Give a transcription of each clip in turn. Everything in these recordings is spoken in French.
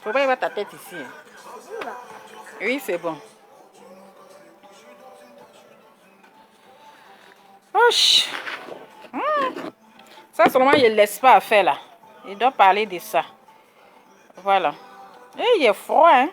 Faut pas y avoir ta tête ici. Oui, c'est bon. Osh. Ça seulement, il ne laisse pas à faire là. Il doit parler de ça. Voilà. Et il est froid, hein.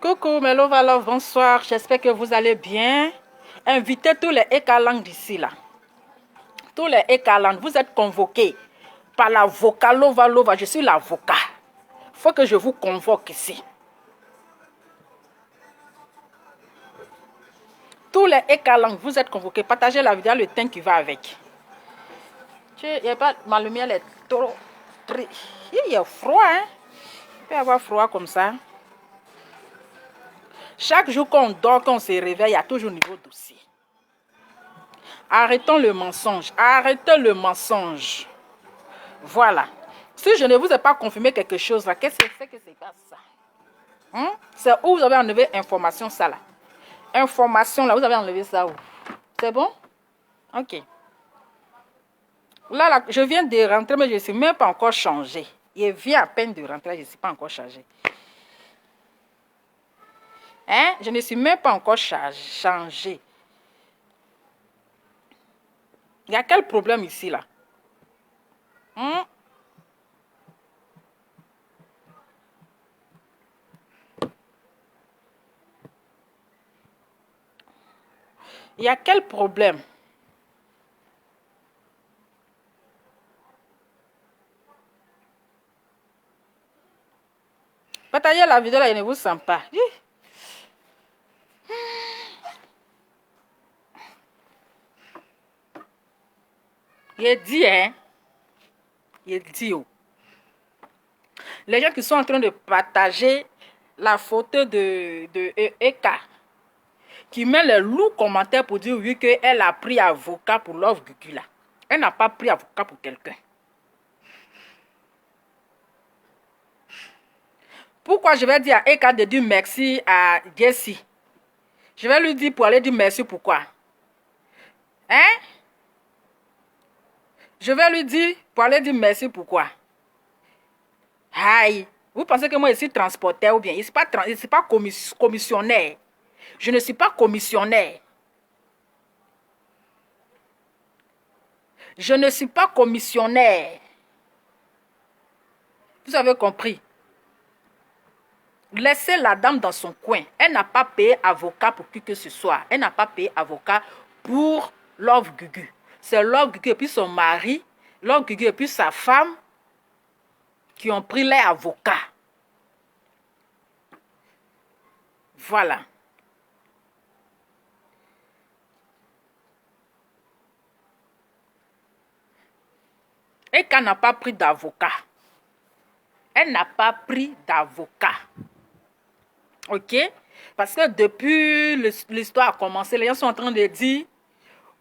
Coucou, Melo Valov, bonsoir. J'espère que vous allez bien. Invitez tous les Ekalang d'ici là. Tous les Ekalang, vous êtes convoqués par l'avocat Lova Lova. Je suis l'avocat. Il faut que je vous convoque ici. Tous les Ekalang, vous êtes convoqués. Partagez la vidéo, le teint qui va avec. Il n'y a pas, ma lumière est trop. Il y a froid, hein. Il peut y avoir froid comme ça. Chaque jour qu'on dort, qu'on se réveille, il y a toujours un nouveau dossier. Arrêtons le mensonge. Arrêtez le mensonge. Voilà. Si je ne vous ai pas confirmé quelque chose, là, qu'est-ce que c'est que c'est pas ça? C'est où vous avez enlevé information, ça là. Information, là, vous avez enlevé ça où? C'est bon? Ok. Là, je viens de rentrer, mais je ne suis même pas encore changé. Il vient à peine de rentrer, je ne suis pas encore changé. Hein? Je ne suis même pas encore changé. Il y a quel problème ici, là? Il y a quel problème? Partagez la vidéo là, il ne vous sent pas. Il dit, hein? Il dit, oh. Les gens qui sont en train de partager la photo de Eka, qui met les lourds commentaires pour dire oui qu'elle a pris avocat pour Love Gugu là. Elle n'a pas pris avocat pour quelqu'un. Pourquoi je vais dire à Eka de dire merci à Jessie? Je vais lui dire pour aller dire merci pourquoi? Hein? Je vais lui dire pour aller dire merci pourquoi? Aïe! Vous pensez que moi je suis transporteur ou bien? Je ne suis pas commissionnaire. Je ne suis pas commissionnaire. Je ne suis pas commissionnaire. Vous avez compris? Laissez la dame dans son coin. Elle n'a pas payé avocat pour qui que ce soit. Elle n'a pas payé avocat pour Love Gugu. C'est Love Gugu et puis son mari, Love Gugu et puis sa femme qui ont pris les avocats. Voilà. Et qu'elle n'a pas pris d'avocat. Elle n'a pas pris d'avocat. Ok? Parce que depuis l'histoire a commencé, les gens sont en train de dire,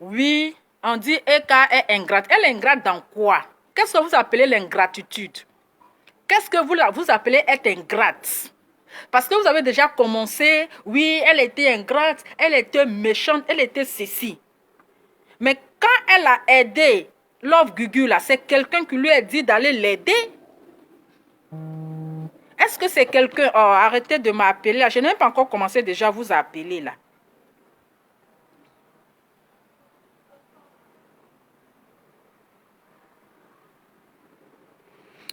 oui, on dit Eka est ingrate. Elle est ingrate dans quoi? Qu'est-ce que vous appelez l'ingratitude? Qu'est-ce que vous appelez être ingrate? Parce que vous avez déjà commencé, oui, elle était ingrate, elle était méchante, elle était ceci. Mais quand elle a aidé Love Gugu, là, c'est quelqu'un qui lui a dit d'aller l'aider. Est-ce que c'est quelqu'un... Oh, arrêtez de m'appeler là. Je n'ai pas encore commencé déjà à vous appeler là.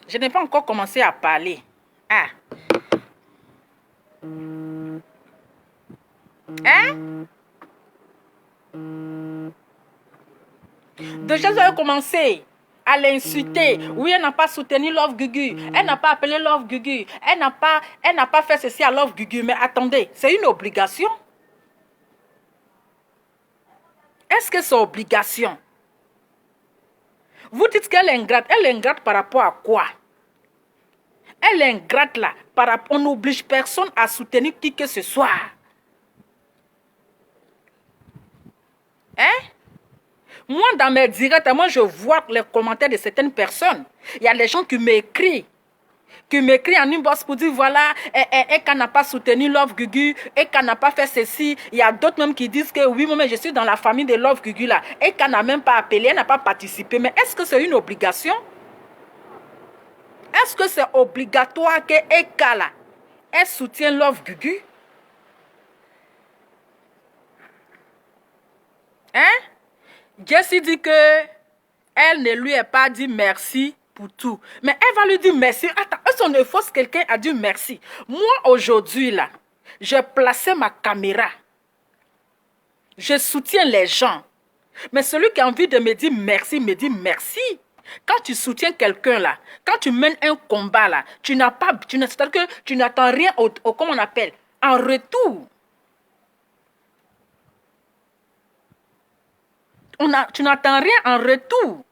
Je n'ai pas encore commencé à parler. Ah. Hein? Déjà, vous avez commencé à l'insulter. Oui, elle n'a pas soutenu Love Gugu. Elle n'a pas appelé Love Gugu. Elle n'a pas fait ceci à Love Gugu. Mais attendez, c'est une obligation. Est-ce que c'est obligation? Vous dites qu'elle est ingrate. Elle est ingrate par rapport à quoi? Elle est ingrate là. On n'oblige personne à soutenir qui que ce soit. Hein? Moi, dans mes directs, moi, je vois les commentaires de certaines personnes. Il y a des gens qui m'écrivent en inbox pour dire voilà, Eka n'a pas soutenu Love Gugu, Eka n'a pas fait ceci. Il y a d'autres même qui disent que oui, moi, je suis dans la famille de Love Gugu là. Eka n'a même pas appelé, elle n'a pas participé. Mais est-ce que c'est une obligation? Est-ce que c'est obligatoire que Eka là, elle soutienne Love Gugu? Hein? Jessie dit que elle ne lui a pas dit merci pour tout. Mais elle va lui dire merci. Attends, est-ce qu'on force quelqu'un à dire merci? Moi, aujourd'hui, là, j'ai placé ma caméra. Je soutiens les gens. Mais celui qui a envie de me dire merci, me dit merci. Quand tu soutiens quelqu'un, là, quand tu mènes un combat, là, c'est-à-dire que tu n'attends rien comment on appelle, en retour. Tu n'attends rien en retour.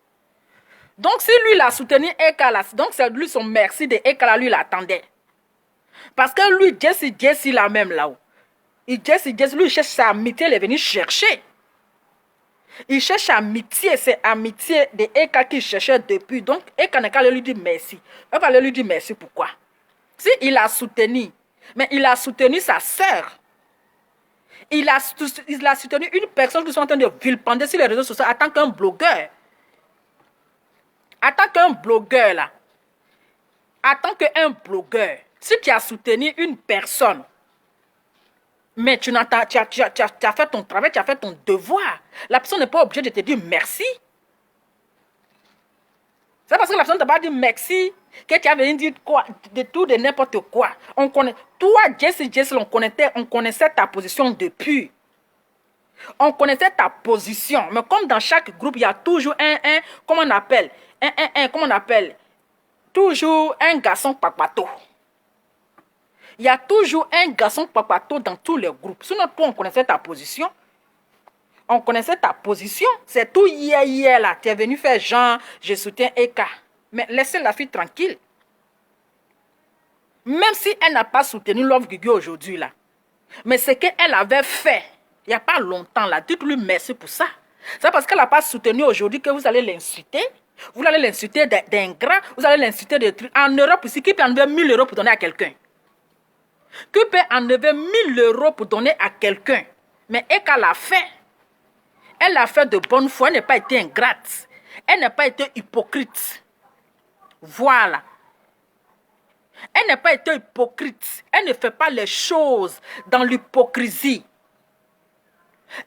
Donc, si lui l'a soutenu Eka, donc c'est lui son merci de Eka, lui l'attendait. Parce que lui, Jessie là même là-haut. Jessie, lui, il cherche sa amitié, il est venu chercher. Il cherche amitié, c'est amitié de Eka qu'il cherchait depuis. Donc, Eka n'a qu'à lui dire merci. Elle va lui dire merci, pourquoi? Si il a soutenu, mais il a soutenu sa sœur. Il a soutenu une personne qui sont en train de vilipender sur les réseaux sociaux en tant qu'un blogueur. En tant qu'un blogueur, là. En tant qu'un blogueur, si tu as soutenu une personne, mais tu as fait ton travail, tu as fait ton devoir, la personne n'est pas obligée de te dire merci. C'est parce que la personne ne t'a pas dit merci que tu as venu dire quoi, de tout, de n'importe quoi. On connaît, toi, Jessie, on connaissait ta position depuis. On connaissait ta position. Mais comme dans chaque groupe, il y a toujours comment on appelle, comment on appelle, toujours un garçon papato. Il y a toujours un garçon papato dans tous les groupes. Sinon, toi, on connaissait ta position. On connaissait ta position. C'est tout hier là. Tu es venu faire genre, je soutiens Eka. Mais laissez la fille tranquille. Même si elle n'a pas soutenu Love Gugu aujourd'hui là. Mais ce qu'elle avait fait, il n'y a pas longtemps là, dites-lui merci pour ça. C'est parce qu'elle n'a pas soutenu aujourd'hui que vous allez l'insulter. Vous allez l'insulter d'ingrat. Vous allez l'insulter de trucs. En Europe ici, qui peut enlever 1000 euros pour donner à quelqu'un? Qui peut enlever 1000 euros pour donner à quelqu'un? Mais Eka l'a fait. Elle l'a fait de bonne foi. Elle n'a pas été ingrate. Elle n'a pas été hypocrite. Voilà. Elle n'a pas été hypocrite. Elle ne fait pas les choses dans l'hypocrisie.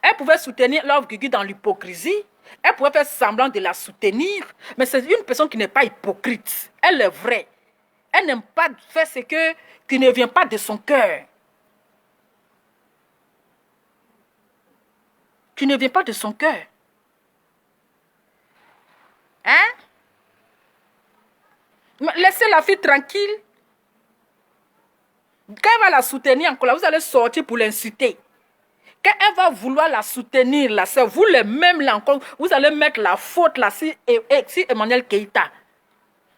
Elle pouvait soutenir Love Gugu dans l'hypocrisie. Elle pouvait faire semblant de la soutenir. Mais c'est une personne qui n'est pas hypocrite. Elle est vraie. Elle n'aime pas faire ce qui ne vient pas de son cœur. Qui ne vient pas de son cœur. Hein? Laissez la fille tranquille. Quand elle va la soutenir encore là, vous allez sortir pour l'insulter. Quand elle va vouloir la soutenir là, c'est vous les mêmes là encore, vous allez mettre la faute là si Emmanuel Keïta.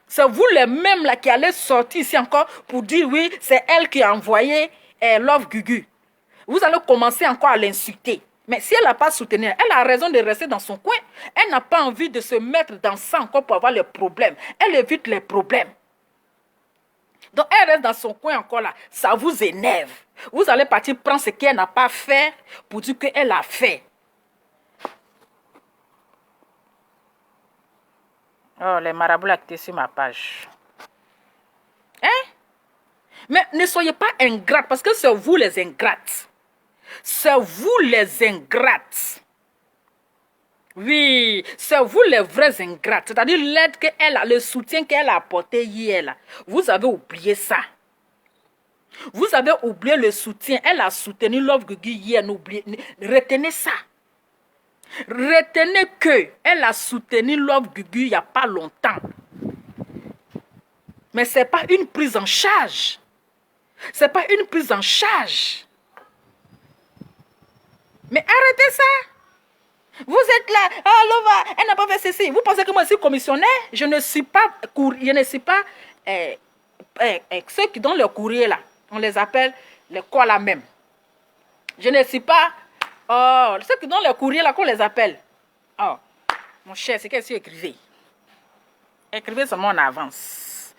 C'est vous les mêmes là qui allez sortir ici encore pour dire oui, c'est elle qui a envoyé Love Gugu. Vous allez commencer encore à l'insulter. Mais si elle n'a pas soutenu, elle a raison de rester dans son coin. Elle n'a pas envie de se mettre dans ça encore pour avoir les problèmes. Elle évite les problèmes. Donc elle reste dans son coin encore là. Ça vous énerve. Vous allez partir prendre ce qu'elle n'a pas fait pour dire qu'elle a fait. Oh, les marabouts là qui étaient sur ma page. Hein? Mais ne soyez pas ingrates parce que c'est vous les ingrates. C'est vous les ingrates. Oui, c'est vous les vrais ingrates. C'est-à-dire l'aide qu'elle a, le soutien qu'elle a apporté hier là. Vous avez oublié ça. Vous avez oublié le soutien. Elle a soutenu Love Gugu hier. Retenez ça. Retenez qu'elle a soutenu Love Gugu il n'y a pas longtemps. Mais ce n'est pas une prise en charge. Ce n'est pas une prise en charge. Mais arrêtez ça. Vous êtes là. Ah, Lova, elle n'a pas fait ceci. Vous pensez que moi je suis commissionnaire? Je ne suis pas ceux qui donnent le courrier là, on les appelle les quoi là même. Je ne suis pas... Oh, ceux qui donnent le courrier là, qu'on les appelle. Oh, mon cher, c'est qu'est-ce que vous écrivez? Écrivez seulement en avance.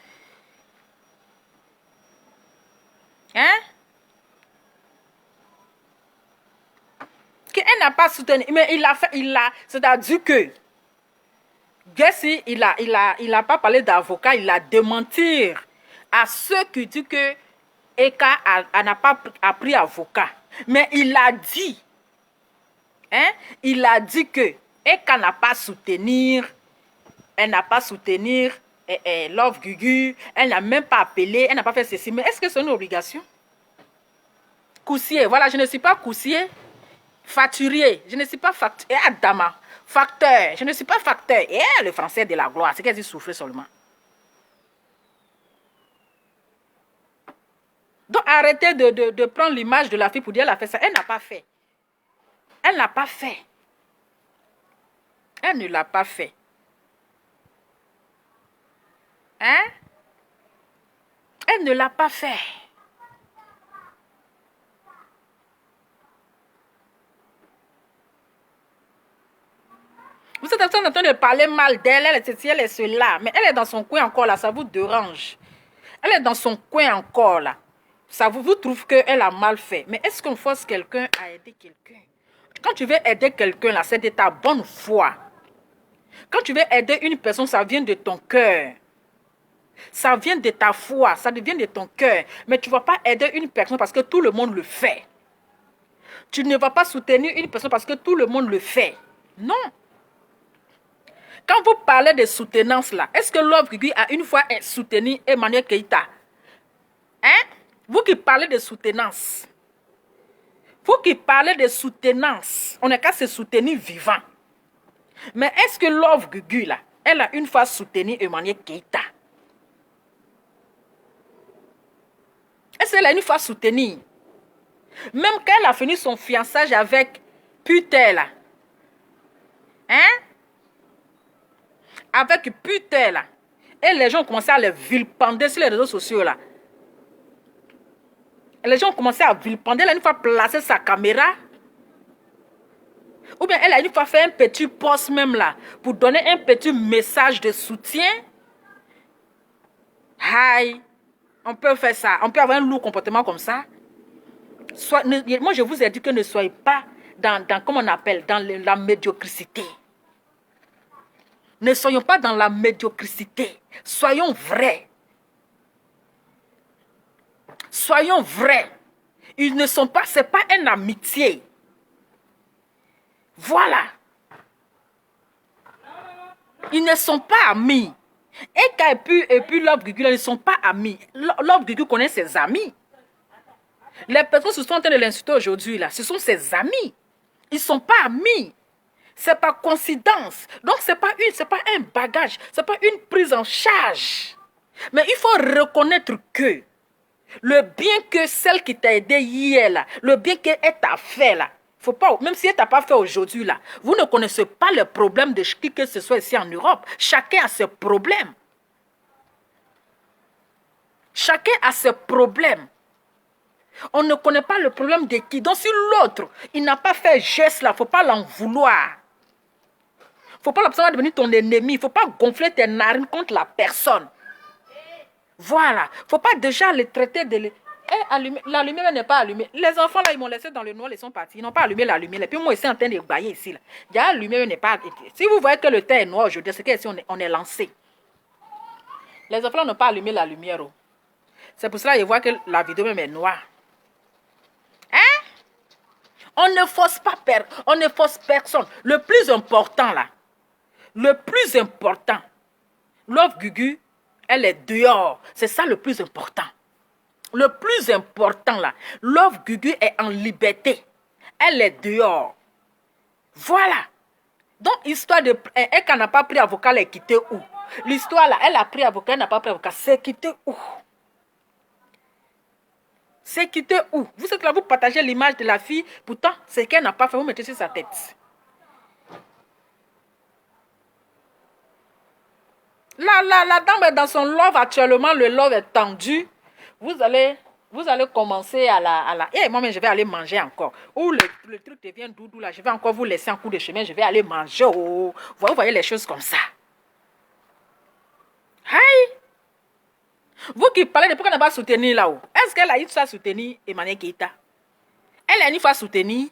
Hein? Qu'elle n'a pas soutenu, mais il a fait, c'est-à-dire que, Gessi, il a pas parlé d'avocat, il a démenti à ceux qui disent que Eka n'a pas appris avocat. Mais il a dit, hein, il a dit que Eka n'a pas soutenu, elle n'a pas soutenu Love Gugu, elle n'a même pas appelé, elle n'a pas fait ceci. Mais est-ce que c'est une obligation? Coussier, voilà, je ne suis pas coussier. Facturier, je ne suis pas facteur. Adama, facteur, je ne suis pas facteur. Et le français de la gloire, c'est qu'elle dit souffrir seulement. Donc arrêtez de prendre l'image de la fille pour dire elle a fait ça. Elle n'a pas fait. Elle n'a pas fait. Elle ne l'a pas fait. Hein? Elle ne l'a pas fait. Vous êtes en train de parler mal d'elle, elle est ceci, elle est cela. Mais elle est dans son coin encore là, ça vous dérange. Elle est dans son coin encore là. Ça vous trouve qu'elle a mal fait. Mais est-ce qu'on force quelqu'un à aider quelqu'un? Quand tu veux aider quelqu'un là, c'est de ta bonne foi. Quand tu veux aider une personne, ça vient de ton cœur. Ça vient de ta foi, ça vient de ton cœur. Mais tu ne vas pas aider une personne parce que tout le monde le fait. Tu ne vas pas soutenir une personne parce que tout le monde le fait. Non. Quand vous parlez de soutenance là, est-ce que Love Gugu a une fois soutenu Emmanuel Keïta? Hein? Vous qui parlez de soutenance. Vous qui parlez de soutenance, on n'est qu'à se soutenir vivant. Mais est-ce que Love Gugu là, elle a une fois soutenu Emmanuel Keïta? Est-ce qu'elle a une fois soutenu? Même quand elle a fini son fiançage avec Putain là. Hein? Avec Putain là. Et les gens ont commencé à les vilipender sur les réseaux sociaux là. Et les gens ont commencé à vilipender. Elle a une fois placé sa caméra. Ou bien elle a une fois fait un petit post même là. Pour donner un petit message de soutien. Hi. On peut faire ça. On peut avoir un lourd comportement comme ça. Moi je vous ai dit que ne soyez pas dans comment on appelle, dans la médiocrité. Ne soyons pas dans la médiocrité. Soyons vrais. Soyons vrais. Ils ne sont pas, c'est pas une amitié. Voilà. Ils ne sont pas amis. Et puis Love Gugu ne sont pas amis. Love Gugu connaît ses amis. Les personnes qui sont en train de l'insulter aujourd'hui, là, ce sont ses amis. Ils ne sont pas amis. Ce n'est pas coïncidence. Donc, ce n'est pas un bagage. Ce n'est pas une prise en charge. Mais il faut reconnaître que le bien que celle qui t'a aidé hier, là, le bien qu'elle t'a fait, là, faut pas, même si elle ne t'a pas fait aujourd'hui, là, vous ne connaissez pas le problème de qui que ce soit ici en Europe. Chacun a ses problèmes. Chacun a ses problèmes. On ne connaît pas le problème de qui. Donc, si l'autre, il n'a pas fait geste là, il ne faut pas l'en vouloir. Il ne faut pas l'observer devenir ton ennemi. Il ne faut pas gonfler tes narines contre la personne. Voilà. Il ne faut pas déjà les traiter de... la lumière n'est pas allumée. Les enfants là, ils m'ont laissé dans le noir, ils sont partis. Ils n'ont pas allumé la lumière. Et puis moi, ici, en train de bailler ici. Là. La lumière n'est pas... Si vous voyez que le teint est noir aujourd'hui, c'est qu'ici, on est lancé. Les enfants n'ont pas allumé la lumière. Oh. C'est pour cela qu'ils voient que la vidéo même est noire. Hein? On ne force pas on ne force personne. Le plus important là, le plus important, Love Gugu, elle est dehors. C'est ça le plus important. Le plus important là, Love Gugu est en liberté. Elle est dehors. Voilà. Donc, histoire de... Elle qui n'a pas pris avocat, elle est quittée où? L'histoire là, elle a pris avocat, elle n'a pas pris avocat. C'est quitté où? C'est quitté où? Vous êtes là, vous partagez l'image de la fille. Pourtant, c'est qu'elle n'a pas fait, vous mettez sur sa tête. La dame est dans son love actuellement, le love est tendu. Vous allez commencer à la... Eh, moi-même, je vais aller manger encore. Ou le truc devient doudou là, je vais encore vous laisser en cours de chemin, je vais aller manger. Oh. Vous voyez les choses comme ça. Aïe! Vous qui parlez de pourquoi elle n'a pas soutenu là-haut. Est-ce qu'elle a une fois soutenu Emmanuel Keïta? Elle a une fois soutenu?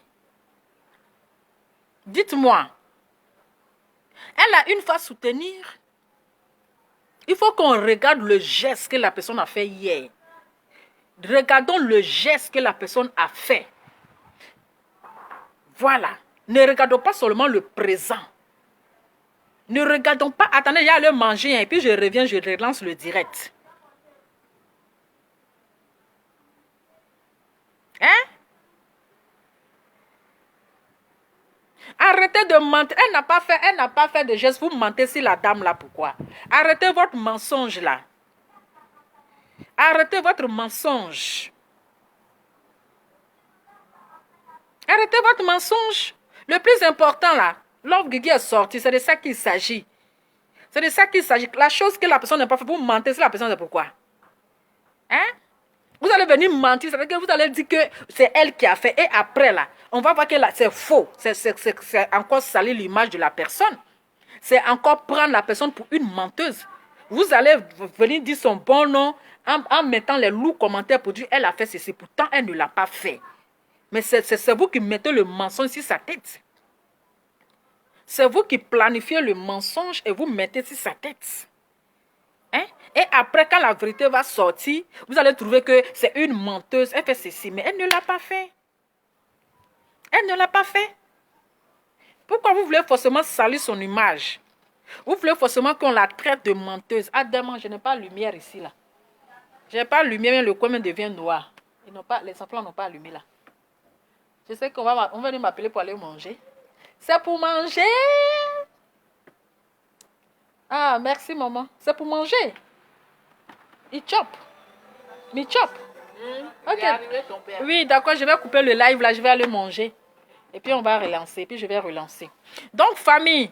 Dites-moi. Elle a une fois soutenir? Il faut qu'on regarde le geste que la personne a fait hier. Regardons le geste que la personne a fait. Voilà. Ne regardons pas seulement le présent. Ne regardons pas. Attendez, il y a le manger et puis je reviens, je relance le direct. Hein? Arrêtez de mentir. Elle n'a pas fait de geste. Vous mentez sur la dame là. Pourquoi? Arrêtez votre mensonge là. Arrêtez votre mensonge. Arrêtez votre mensonge. Le plus important là, l'homme Guigui est sorti, c'est de ça qu'il s'agit. C'est de ça qu'il s'agit. La chose que la personne n'a pas fait, vous mentez sur la personne, c'est pourquoi? Hein? Vous allez venir mentir, c'est-à-dire que vous allez dire que c'est elle qui a fait. Et après là, on va voir que c'est faux. C'est encore salir l'image de la personne. C'est encore prendre la personne pour une menteuse. Vous allez venir dire son bon nom en mettant les lourds commentaires pour dire elle a fait ceci. Pourtant, elle ne l'a pas fait. Mais c'est vous qui mettez le mensonge sur sa tête. C'est vous qui planifiez le mensonge et vous mettez sur sa tête. Hein? Et après, quand la vérité va sortir, vous allez trouver que c'est une menteuse. Elle fait ceci, mais elle ne l'a pas fait. Elle ne l'a pas fait. Pourquoi vous voulez forcément salir son image? Vous voulez forcément qu'on la traite de menteuse. Ah, demain, je n'ai pas de lumière ici, là. Je n'ai pas de lumière, mais le coin devient noir. Les enfants n'ont pas allumé, là. Je sais qu'on va venir m'appeler pour aller manger. C'est pour manger. Ah, merci, maman. C'est pour manger. Il chop. Mi chop. Ok. Oui, d'accord, je vais couper le live, là. Je vais aller manger. Et puis, on va relancer. Puis, je vais relancer. Donc, famille,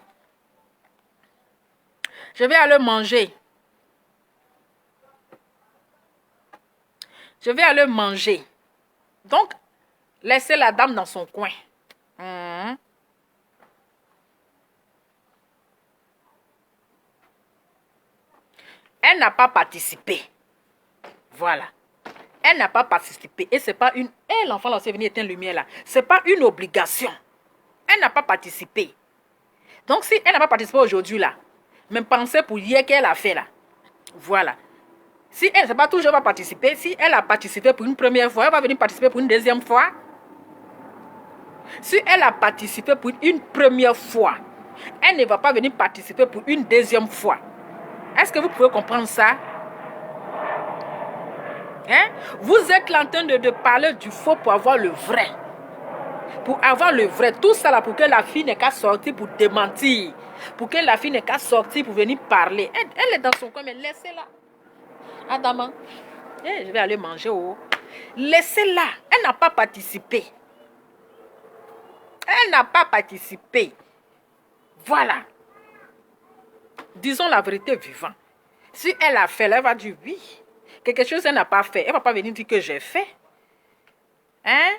je vais aller manger. Je vais aller manger. Donc, laissez la dame dans son coin. Elle n'a pas participé. Voilà. Elle n'a pas participé. Et c'est pas une... Eh, l'enfant là, c'est venu éteindre la lumière là. C'est pas une obligation. Elle n'a pas participé. Donc, si elle n'a pas participé aujourd'hui là, même pensez pour hier qu'elle a fait là. Voilà. Si elle ne pas toujours pas participer, si elle a participé pour une première fois, elle va venir participer pour une deuxième fois. Si elle a participé pour une première fois, elle ne va pas venir participer pour une deuxième fois. Est-ce que vous pouvez comprendre ça? Hein? Vous êtes en train de parler du faux pour avoir le vrai. Pour avoir le vrai. Tout ça là pour que la fille n'ait qu'à sortir pour démentir. Pour que la fille n'ait qu'à sortir pour venir parler. Elle est dans son coin, mais laissez-la. Adama, je vais aller manger. Oh. Laissez-la. Elle n'a pas participé. Elle n'a pas participé. Voilà. Disons la vérité vivante. Si elle a fait, elle va dire oui. Quelque chose elle n'a pas fait. Elle ne va pas venir dire que j'ai fait. Hein?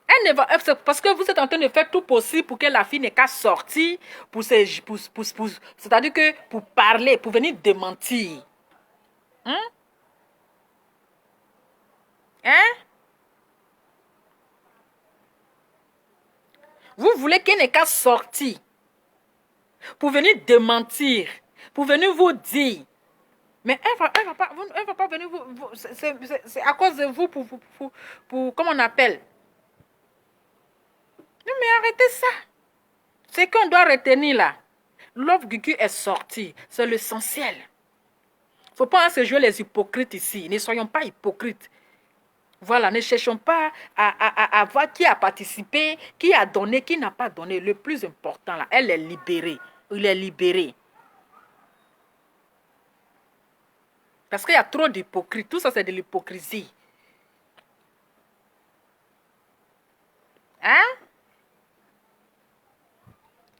Elle ne va, parce que vous êtes en train de faire tout possible pour que la fille n'ait qu'à sortir. C'est-à-dire que pour parler, pour venir démentir. Hein? Hein? Vous voulez qu'elle n'ait qu'à sortir. Pour venir démentir. Pour venir vous dire. Mais elle va pas venir vous... C'est à cause de vous pour comment on appelle? Non mais arrêtez ça. C'est qu'on doit retenir là. Love Gugu est sorti. C'est l'essentiel. Il ne faut pas se jouer les hypocrites ici. Ne soyons pas hypocrites. Voilà, ne cherchons pas à voir qui a participé, qui a donné, qui n'a pas donné. Le plus important là, elle est libérée. Il est libéré. Parce qu'il y a trop d'hypocrites. Tout ça, c'est de l'hypocrisie. Hein?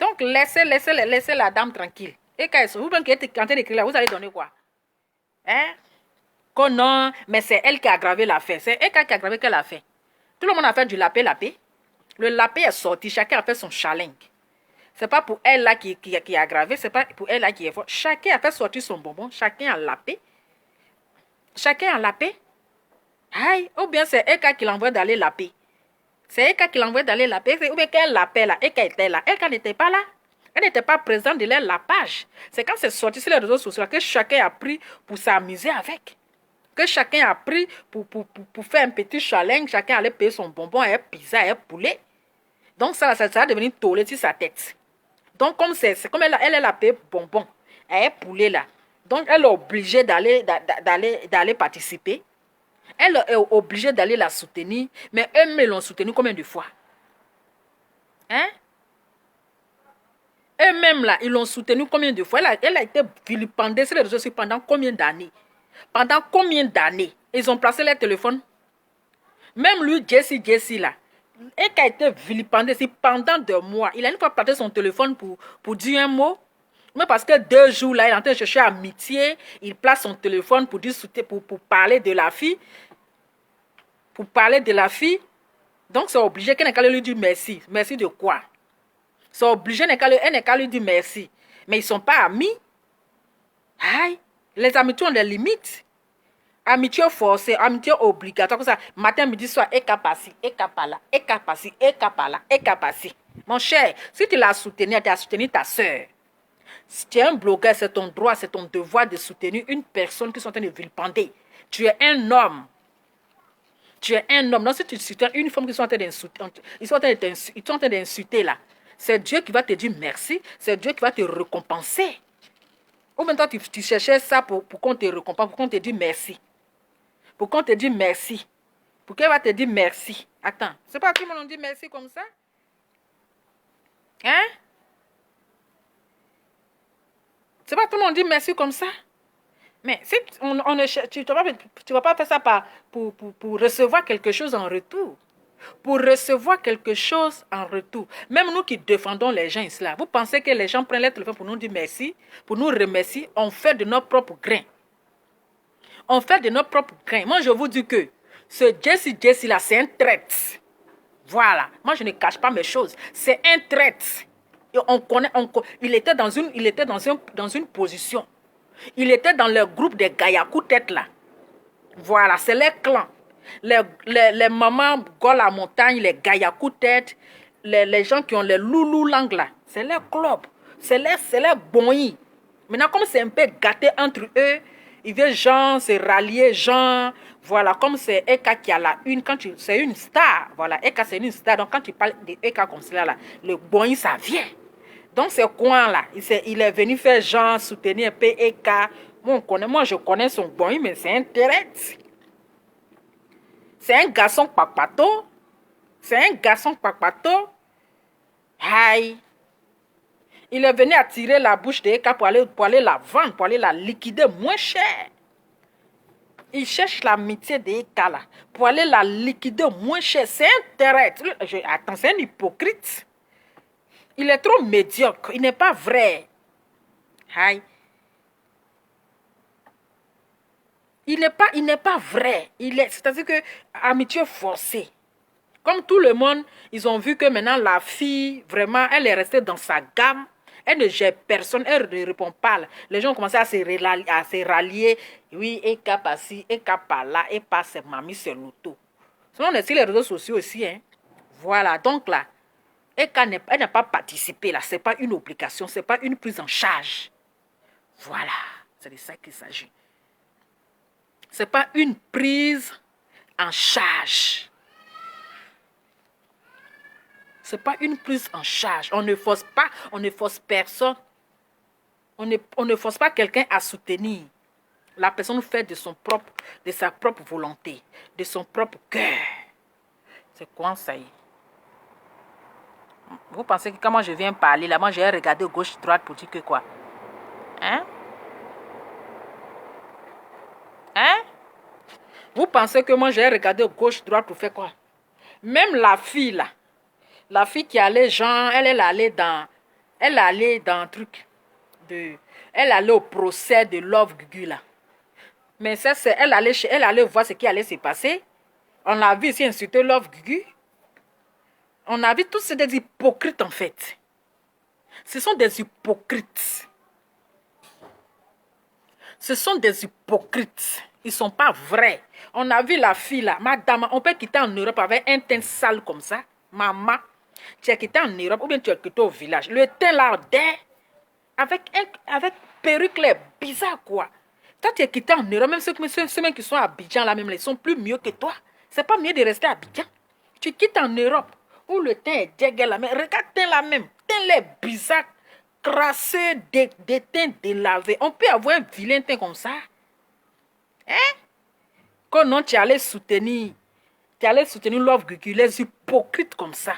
Donc, laissez la dame tranquille. Et quand vous qui êtes en train d'écrire là, vous allez donner quoi? Hein? Que non, mais c'est elle qui a aggravé l'affaire. C'est elle qui a aggravé quelle affaire? Tout le monde a fait du lapé. Le lapé est sorti, chacun a fait son challenge. C'est pas pour elle là qui a aggravé, c'est pas pour elle là qui est fort. Chacun a fait sortir son bonbon, chacun a lapé. Chacun a lapé. Aïe, ou bien c'est Eka qui l'envoie d'aller laper. C'est Eka qui l'envoie d'aller laper. Ou bien qu'elle lapait là, Eka était là. Eka n'était pas là. Elle n'était pas présente de la page. C'est quand c'est sorti sur les réseaux sociaux que chacun a pris pour s'amuser avec. Que chacun a pris pour faire un petit challenge. Chacun allait payer son bonbon, un pizza, un poulet. Donc ça va devenir tollé sur sa tête. Donc comme elle a payé bonbon, un poulet là. Donc elle est obligée d'aller participer. Elle est obligée d'aller la soutenir. Mais eux-mêmes l'ont soutenue combien de fois? Hein? Eux-mêmes là, ils l'ont soutenue combien de fois? Elle a été vilipendée sur les réseaux sociaux pendant combien d'années? Pendant combien d'années? Ils ont placé leur téléphone. Même lui, Jesse là, et qui a été vilipendé pendant 2 mois. Il a une fois placé son téléphone pour dire un mot. Mais parce que 2 jours là, il est en train de chercher amitié, il place son téléphone pour dire pour parler de la fille. Pour parler de la fille. Donc c'est obligé qu'elle n'ait qu'à lui dire merci. Merci de quoi? C'est obligé, elle n'est qu'à lui dire merci. Mais ils ne sont pas amis. Aïe, les amitiés ont des limites. Amitié forcée, amitié obligatoire, comme ça. Matin, midi, soir, eka passi, eka pala, eka passi, eka pala, eka passi. Mon cher, si tu l'as soutenu, tu as soutenu ta soeur. Si tu es un blogueur, c'est ton droit, c'est ton devoir de soutenir une personne qui est en train de vilipender. Tu es un homme. Tu es un homme. Non, si tu soutiens une femme qui sont en train d'insulter, ils sont en train d'insulter là. C'est Dieu qui va te dire merci. C'est Dieu qui va te récompenser. Ou même toi, tu cherchais ça pour qu'on te récompense, pour qu'on te dise merci. Pour qu'on te dise merci. Pour qu'elle va te dire merci. Attends, c'est pas tout le monde dit merci comme ça? Hein? C'est pas tout le monde dit merci comme ça? Mais si tu ne vas pas faire ça pour recevoir quelque chose en retour. Pour recevoir quelque chose en retour. Même nous qui défendons les gens ici, vous pensez que les gens prennent leur téléphone pour nous dire merci, pour nous remercier, on fait de nos propres grains. On fait de nos propres grains. Moi, je vous dis que ce Jesse là, c'est un traître. Voilà. Moi, je ne cache pas mes choses. C'est un traître. Et il était dans une position. Il était dans le groupe des Gayakou tête là. Voilà, c'est les clans. Les mamans Gol à montagne, les Gayakou tête, les gens qui ont les loulou langues là. C'est les clubs. C'est les bons. Maintenant, comme c'est un peu gâté entre eux, ils veulent genre se rallier, genre, voilà, comme c'est Eka qui a la une, c'est une star, voilà, Eka c'est une star, donc quand tu parles de Eka comme cela là, le bon ça vient. Donc ce coin là, il est venu faire genre soutenir un peu Eka. Moi je connais son bon, mais c'est un terrette. C'est un garçon papato. C'est un garçon papato. Aïe. Il est venu attirer la bouche de Eka pour aller la vendre, pour aller la liquider moins cher. Il cherche l'amitié de Eka là, pour aller la liquider moins cher. C'est un terrette. Attends, c'est un hypocrite. Il est trop médiocre. Il n'est pas vrai. Aïe. Il n'est pas vrai. C'est-à-dire que amitié forcée. Comme tout le monde, ils ont vu que maintenant la fille, vraiment, elle est restée dans sa gamme. Elle ne gère personne, elle ne répond pas. Les gens ont commencé à se rallier. Oui, Eka passi, Eka par là, et pas c'est mamie, c'est l'auto. Sinon, on est sur les réseaux sociaux aussi. Hein. Voilà, donc là, Eka elle n'a pas participé là. Ce n'est pas une obligation, ce n'est pas une prise en charge. Voilà, c'est de ça qu'il s'agit. Ce n'est pas une prise en charge. Ce n'est pas une prise en charge. On ne force pas, on ne force personne. On ne force pas quelqu'un à soutenir. La personne fait de sa propre volonté, de son propre cœur. C'est quoi ça? Vous pensez que quand moi je viens parler, là, moi j'ai regardé gauche-droite pour dire que quoi? Hein? Hein? Vous pensez que moi j'ai regardé gauche-droite pour faire quoi? Même la fille là, la fille qui allait genre, elle allait dans Elle allait dans un truc de... Elle allait au procès de Love Gugu là. Mais ça, c'est... Elle allait voir ce qui allait se passer. On a vu ici insulter Love Gugu. On a vu tous ces des hypocrites en fait. Ce sont des hypocrites. Ce sont des hypocrites. Ils ne sont pas vrais. On a vu la fille là. Madame, on peut quitter en Europe avec un teint sale comme ça. Maman, tu as quitté en Europe ou bien tu as quitté au village. Le teint là, avec perruque là, bizarre quoi. Toi, tu es quitté en Europe, même ceux qui sont à Abidjan là même, ils sont plus mieux que toi. C'est pas mieux de rester à Abidjan. Tu quittes en Europe où le teint est dégueulasse là. Mais regarde teint là même. Teint là bizarre. Crasseux, des teints délavés. On peut avoir un vilain teint comme ça. Hein? Quand non, tu allais soutenir Love Gugu, les hypocrites comme ça.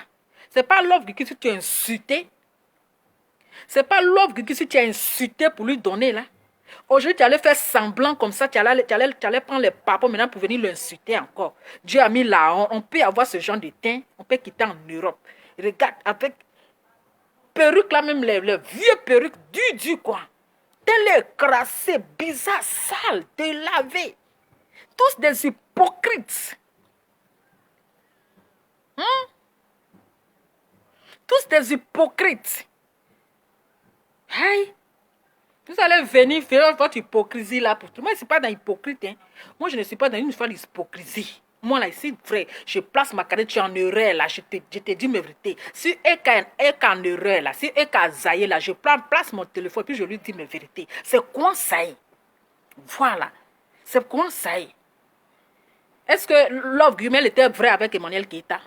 C'est pas Love Gugu si tu as insulté. C'est pas Love Gugu si tu as insulté pour lui donner là. Aujourd'hui, tu allais faire semblant comme ça, tu allais prendre les papas maintenant pour venir l'insulter encore. Dieu a mis là, on peut avoir ce genre de teint, on peut quitter en Europe. Regarde, avec perruque là même, les vieux perruques du quoi. Tels crassés, bizarres, sales, délavés. Tous des hypocrites. Tous des hypocrites. Aïe. Vous allez venir faire votre hypocrisie là pour tout. Moi, je ne suis pas dans l'hypocrite. Hein. Moi, je ne suis pas dans une fois d'hypocrisie. Moi, là, ici, frère, je place ma carrière, tu es en erreur, là. Je te dis mes vérités. Si Eka est en erreur, là, si Eka a zaillé, là, je place mon téléphone et puis je lui dis mes vérités. C'est quoi ça y est? Voilà. C'est quoi ça y est? Est-ce que Love Gugu, elle était vraie avec Emmanuel Keïta?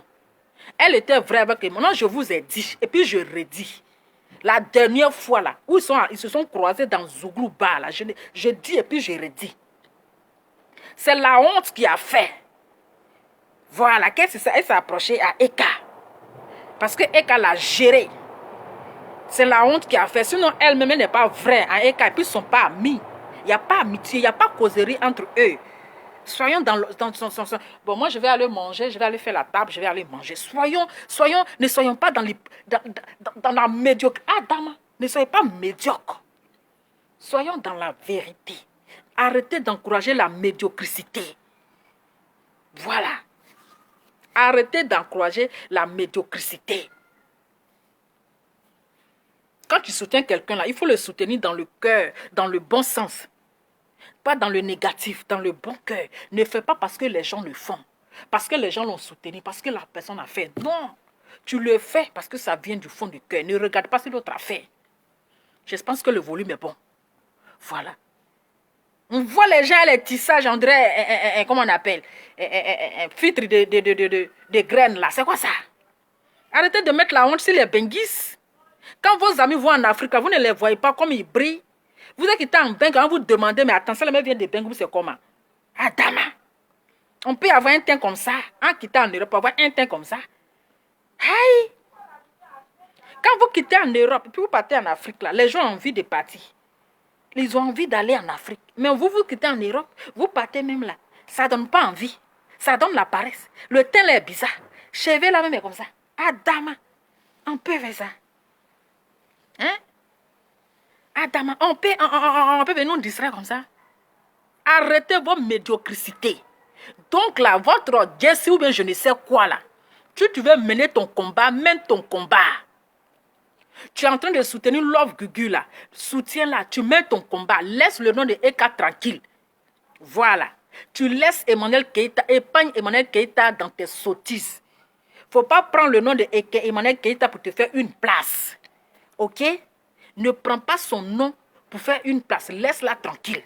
Elle était vraie avec Emmanuel. Non, je vous ai dit. Et puis, je redis. La dernière fois, là, où ils se sont croisés dans Zouglou Bar, là, je dis et puis je redis. C'est la honte qui a fait. Voilà, qu'est-ce que ça? Elle s'est approchée à Eka. Parce que Eka l'a géré. C'est la honte qui a fait. Sinon, elle-même n'est pas vraie à Eka. Et puis, ils ne sont pas amis. Il n'y a pas amitié, il n'y a pas causerie entre eux. Soyons dans bon, moi, je vais aller manger, je vais aller faire la table, je vais aller manger. Ne soyons pas dans la médiocrité. Ah, dama, ne soyez pas médiocre. Soyons dans la vérité. Arrêtez d'encourager la médiocrité. Voilà. Arrêtez d'encourager la médiocrité. Quand tu soutiens quelqu'un là, il faut le soutenir dans le cœur, dans le bon sens. Pas dans le négatif, dans le bon cœur. Ne fais pas parce que les gens le font. Parce que les gens l'ont soutenu, parce que la personne a fait. Non, tu le fais parce que ça vient du fond du cœur. Ne regarde pas si l'autre a fait. Je pense que le volume est bon. Voilà. On voit les gens, les tissages, on dirait, comment on appelle, filtre de graines là. C'est quoi ça? Arrêtez de mettre la honte sur les benguis. Quand vos amis vont en Afrique, vous ne les voyez pas comme ils brillent. Vous êtes quitté en Bengue, quand vous demandez, mais attends, ça le mec vient de Bengue, c'est comment? Adama. On peut avoir un teint comme ça, en quittant en Europe, avoir un teint comme ça. Aïe. Quand vous quittez en Europe, puis vous partez en Afrique, là, les gens ont envie de partir. Ils ont envie d'aller en Afrique. Mais vous quittez en Europe, vous partez même là. Ça ne donne pas envie. Ça donne la paresse. Le teint là est bizarre. Cheveux là même est comme ça. Adama. On peut faire ça. Hein? Adama, on peut venir nous distraire comme ça. Arrêtez vos médiocrités. Donc là, votre Jessie ou bien je ne sais quoi là. Tu veux mener ton combat, mène ton combat. Tu es en train de soutenir Love Gugu là. Soutiens là, tu mets ton combat. Laisse le nom de Eka tranquille. Voilà. Tu laisses Emmanuel Keïta, épargne Emmanuel Keïta dans tes sottises. Faut pas prendre le nom de Emmanuel Keïta pour te faire une place. Ok? Ne prends pas son nom pour faire une place. Laisse-la tranquille.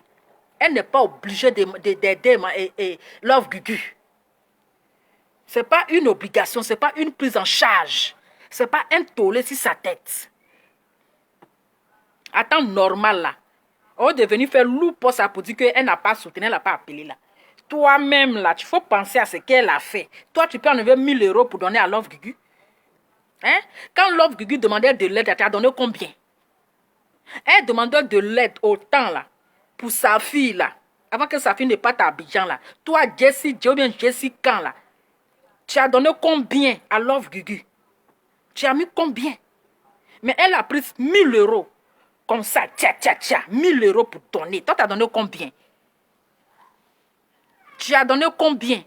Elle n'est pas obligée d'aider Love Gugu. Ce n'est pas une obligation, ce n'est pas une prise en charge. Ce n'est pas un tollé sur sa tête. Attends, normal là. On est venu faire loup pour ça pour dire qu'elle n'a pas soutenu, elle n'a pas appelé là. Toi-même là, il faut penser à ce qu'elle a fait. Toi, tu peux enlever 1000 euros pour donner à Love Gugu. Hein? Quand Love Gugu demandait de l'aide, tu as donné combien? Elle demandait de l'aide autant là, pour sa fille là, avant que sa fille ne parte à Abidjan là. Toi, Jessie, ou bien Jessie Khan là, tu as donné combien à Love Gugu? Tu as mis combien? Mais elle a pris 1000 euros. Comme ça, tcha, tcha, tcha, 1000 euros pour donner. Toi, tu as donné combien? Tu as donné combien?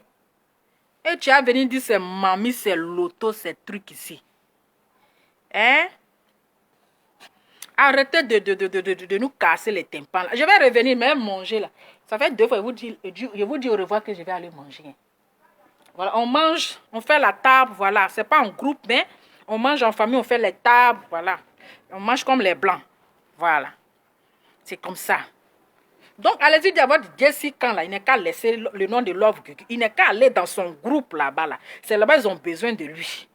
Et tu as venu dire, c'est mamie, c'est loto, ces trucs ici. Hein? Arrêtez de nous casser les tympans. Là. Je vais revenir, même manger là. Ça fait 2 fois, je vous dis au revoir que je vais aller manger. Voilà, on mange, on fait la table, voilà. C'est pas en groupe, mais on mange en famille, on fait les tables, voilà. On mange comme les blancs. Voilà. C'est comme ça. Donc, allez-y d'abord Jesse quand là, il n'est qu'à laisser le nom de Love Gugu. Il n'est qu'à aller dans son groupe là-bas. Là. C'est là-bas ils ont besoin de lui.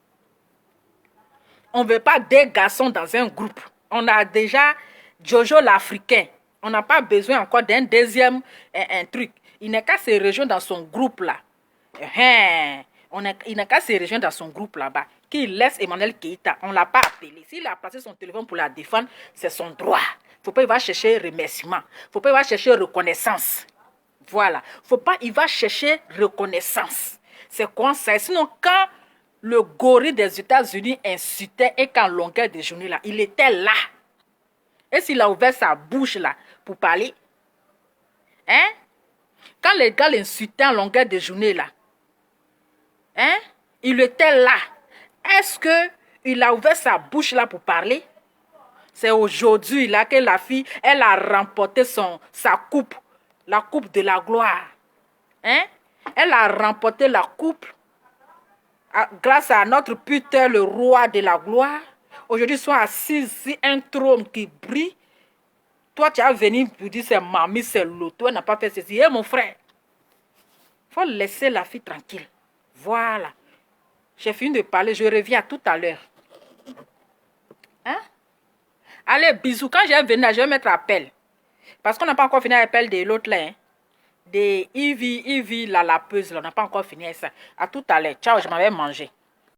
On ne veut pas des garçons dans un groupe. On a déjà Jojo l'Africain. On n'a pas besoin encore d'un deuxième un truc. Il n'est qu'à se rejoindre dans son groupe là. Il n'a qu'à se rejoindre dans son groupe là-bas. Qu'il laisse Emmanuel Keïta. On ne l'a pas appelé. S'il a passé son téléphone pour la défendre, c'est son droit. Il ne faut pas, il va chercher remerciement. Il ne faut pas, il va chercher reconnaissance. Voilà. Il ne faut pas, il va chercher reconnaissance. C'est quoi ça? Sinon, quand le gorille des États-Unis insultait et qu'en longueur de journée, là, il était là. Et s'il a ouvert sa bouche là pour parler, hein? Quand les gars l'insultaient en longueur de journée là, hein? Il était là. Est-ce qu'il a ouvert sa bouche là pour parler? C'est aujourd'hui là que la fille, elle a remporté sa coupe, la coupe de la gloire. Hein? Elle a remporté la coupe grâce à notre putain, le roi de la gloire. Aujourd'hui, ils sont assis sur un trône qui brille. Toi, tu as venu pour dire c'est mamie, c'est l'auto, elle n'a pas fait ceci. Et mon frère, il faut laisser la fille tranquille. Voilà. J'ai fini de parler, je reviens tout à l'heure. Hein? Allez, bisous. Quand je vais venir, je vais mettre appel. Parce qu'on n'a pas encore fini l'appel de l'autre là. Hein? De Ivy, la lapeuse. On n'a pas encore fini ça. À tout à l'heure. Ciao, je m'en vais manger.